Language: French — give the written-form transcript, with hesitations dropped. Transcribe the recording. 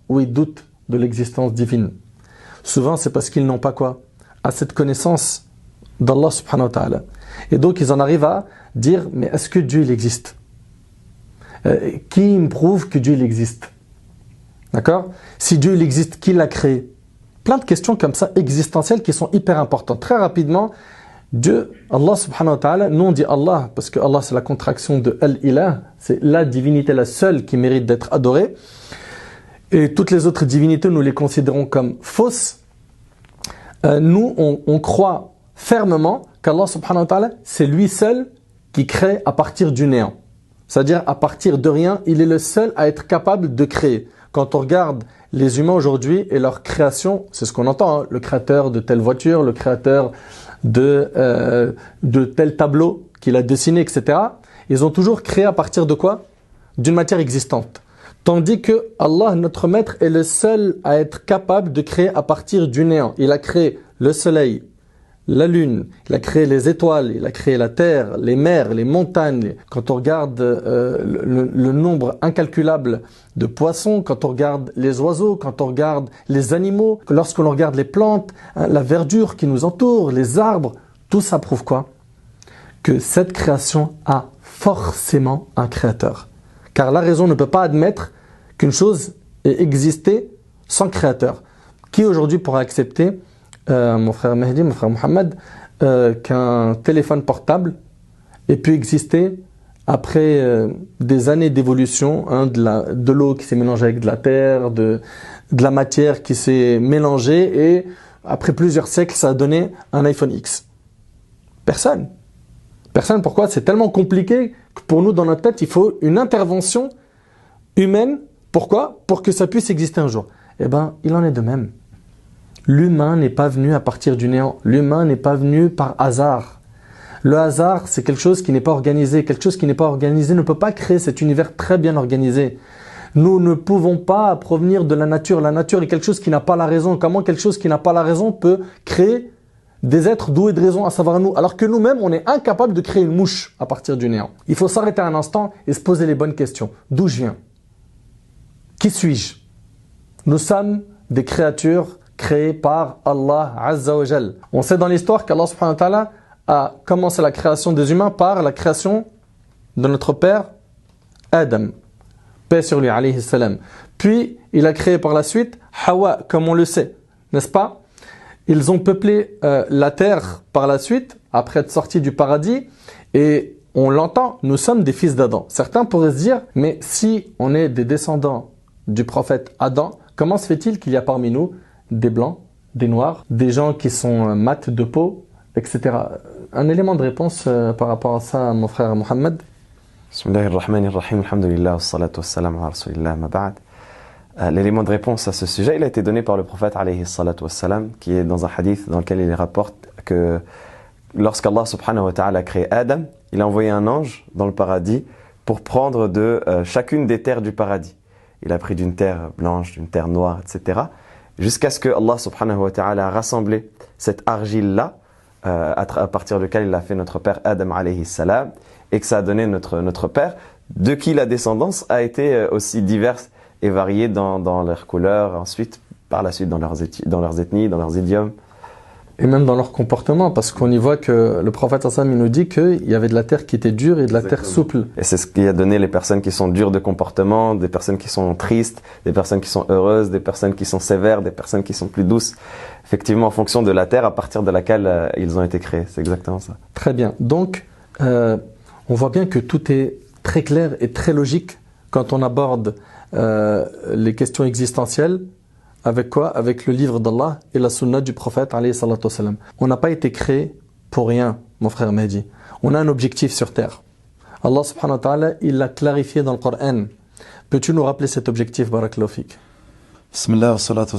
où ils doutent de l'existence divine. Souvent, c'est parce qu'ils n'ont pas quoi? À cette connaissance d'Allah subhanahu wa ta'ala. Et donc, ils en arrivent à dire, mais est-ce que Dieu il existe? Qui me prouve que Dieu il existe? D'accord? Si Dieu il existe, qui l'a créé? Plein de questions comme ça, existentielles, qui sont hyper importantes. Très rapidement, Dieu, Allah subhanahu wa ta'ala, nous on dit Allah, parce que Allah c'est la contraction de Al-Ilah, c'est la divinité, la seule qui mérite d'être adorée. Et toutes les autres divinités, nous les considérons comme fausses. Nous, on croit fermement qu'Allah subhanahu wa ta'ala, c'est lui seul qui crée à partir du néant. C'est-à-dire, à partir de rien, il est le seul à être capable de créer. Quand on regarde les humains aujourd'hui et leur création, c'est ce qu'on entend, hein, le créateur de telle voiture, le créateur de tel tableau qu'il a dessiné, etc. Ils ont toujours créé à partir de quoi? D'une matière existante. Tandis que Allah, notre maître, est le seul à être capable de créer à partir du néant. Il a créé le soleil, la lune, il a créé les étoiles, il a créé la terre, les mers, les montagnes. Quand on regarde le nombre incalculable de poissons, quand on regarde les oiseaux, quand on regarde les animaux, lorsque l'on regarde les plantes, hein, la verdure qui nous entoure, les arbres, tout ça prouve quoi? Que cette création a forcément un créateur. Car la raison ne peut pas admettre qu'une chose ait existé sans créateur. Qui aujourd'hui pourra accepter, mon frère Mehdi, mon frère Mohamed, qu'un téléphone portable ait pu exister après des années d'évolution, hein, de l'eau qui s'est mélangée avec de la terre, de la matière qui s'est mélangée, et après plusieurs siècles, ça a donné un iPhone X? Personne. Personne, pourquoi? C'est tellement compliqué que pour nous, dans notre tête, il faut une intervention humaine. Pourquoi? Pour que ça puisse exister un jour. Eh bien, il en est de même. L'humain n'est pas venu à partir du néant. L'humain n'est pas venu par hasard. Le hasard, c'est quelque chose qui n'est pas organisé. Quelque chose qui n'est pas organisé ne peut pas créer cet univers très bien organisé. Nous ne pouvons pas provenir de la nature. La nature est quelque chose qui n'a pas la raison. Comment quelque chose qui n'a pas la raison peut créer des êtres doués de raison, à savoir nous, alors que nous-mêmes, on est incapable de créer une mouche à partir du néant. Il faut s'arrêter un instant et se poser les bonnes questions. D'où je viens? Qui suis-je? Nous sommes des créatures créées par Allah Azza wa Jal. On sait dans l'histoire qu'Allah subhanahu wa ta'ala a commencé la création des humains par la création de notre père Adam. Paix sur lui, alayhi salam. Puis, il a créé par la suite Hawa, comme on le sait, n'est-ce pas? Ils ont peuplé la terre par la suite, après être sortis du paradis, et on l'entend, nous sommes des fils d'Adam. Certains pourraient se dire, mais si on est des descendants du prophète Adam, comment se fait-il qu'il y a parmi nous des blancs, des noirs, des gens qui sont mat de peau, etc. Un élément de réponse par rapport à ça, mon frère Mohamed? Bismillahirrahmanirrahim, alhamdulillah, wassalatu wassalamu ala rasulillah, ma ba'd. L'élément de réponse à ce sujet, il a été donné par le prophète alayhi salatu wassalam, qui est dans un hadith dans lequel il rapporte que lorsqu'Allah subhanahu wa ta'ala a créé Adam, il a envoyé un ange dans le paradis pour prendre de chacune des terres du paradis. Il a pris d'une terre blanche, d'une terre noire, etc. Jusqu'à ce que Allah subhanahu wa ta'ala a rassemblé cette argile-là, à partir de laquelle il a fait notre père Adam alayhi salam, et que ça a donné notre père, de qui la descendance a été aussi diverse et variés dans leurs couleurs, ensuite, par la suite, dans leurs ethnies, dans leurs idiomes. Et même dans leur comportement, parce qu'on y voit que le prophète sallam, il nous dit qu'il y avait de la terre qui était dure et de la terre souple. Et c'est ce qui a donné les personnes qui sont dures de comportement, des personnes qui sont tristes, des personnes qui sont heureuses, des personnes qui sont sévères, des personnes qui sont plus douces. Effectivement, en fonction de la terre à partir de laquelle ils ont été créés. C'est exactement ça. Très bien. Donc, on voit bien que tout est très clair et très logique quand on aborde les questions existentielles. Avec quoi? Avec le livre d'Allah et la sunna du prophète alayhi salatu wassalam. On n'a pas été créé pour rien, mon frère Mehdi. On a un objectif sur terre. Allah subhanahu wa ta'ala, il l'a clarifié dans le Coran. Peux-tu nous rappeler cet objectif, barakallahu fik? Bismillah wa salatu wa